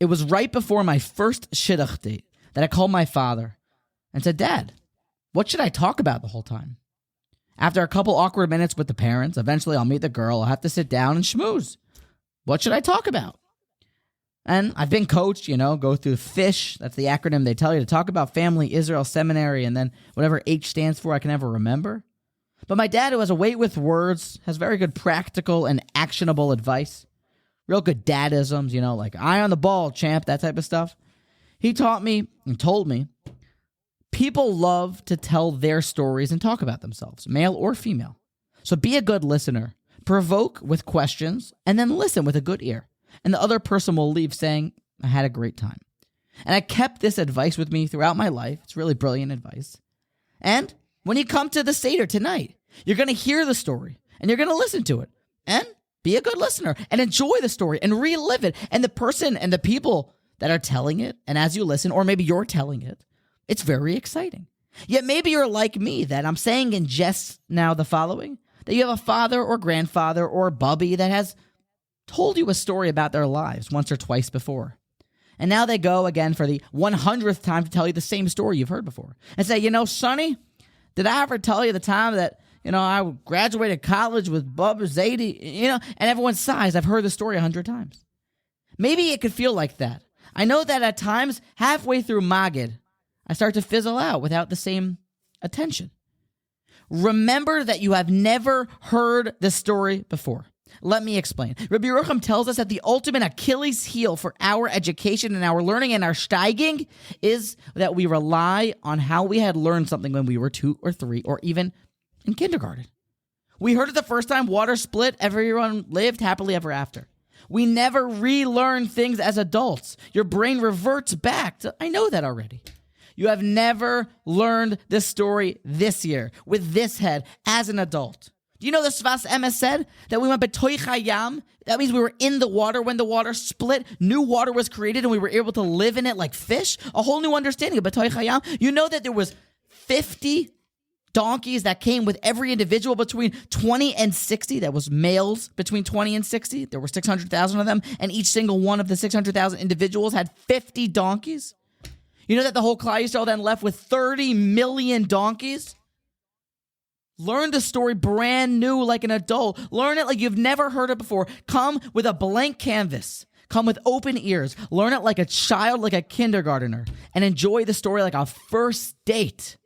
It was right before my first shidduch date that I called my father and said, Dad, what should I talk about the whole time? After a couple awkward minutes with the parents, eventually I'll meet the girl. I'll have to sit down and schmooze. What should I talk about? And I've been coached, go through FISH. That's the acronym they tell you to talk about family, Israel, seminary, and then whatever H stands for I can never remember. But my dad, who has a weight with words, has very good practical and actionable advice. Real good dadisms, like eye on the ball, champ, that type of stuff. He taught me and told me people love to tell their stories and talk about themselves, male or female. So be a good listener. Provoke with questions and then listen with a good ear. And the other person will leave saying, I had a great time. And I kept this advice with me throughout my life. It's really brilliant advice. And when you come to the Seder tonight, you're going to hear the story and you're going to listen to it. And be a good listener and enjoy the story and relive it. And the person and the people that are telling it, and as you listen, or maybe you're telling it, it's very exciting. Yet maybe you're like me, that I'm saying in jest now the following, that you have a father or grandfather or bubby that has told you a story about their lives once or twice before. And now they go again for the 100th time to tell you the same story you've heard before. And say, Sonny, did I ever tell you the time that I graduated college with Bubba Zadie, and everyone sighs. I've heard the story 100 times. Maybe it could feel like that. I know that at times, halfway through Magid, I start to fizzle out without the same attention. Remember that you have never heard the story before. Let me explain. Rabbi Yerucham tells us that the ultimate Achilles heel for our education and our learning and our steiging is that we rely on how we had learned something when we were 2 or 3 or even in kindergarten. We heard it the first time, water split, everyone lived happily ever after. We never relearn things as adults. Your brain reverts back to, I know that already. You have never learned this story this year, with this head, as an adult. Do you know the Svas Emes said that we went betoich hayam? That means we were in the water when the water split. New water was created and we were able to live in it like fish. A whole new understanding of betoich hayam. You know that there was 50 donkeys that came with every individual between 20 and 60. That was males between 20 and 60. There were 600,000 of them, and each single one of the 600,000 individuals had 50 donkeys. You know that the whole Klal Yisrael then left with 30 million donkeys? Learn the story brand new like an adult. Learn it like you've never heard it before. Come with a blank canvas. Come with open ears. Learn it like a child, like a kindergartner, and enjoy the story like a first date.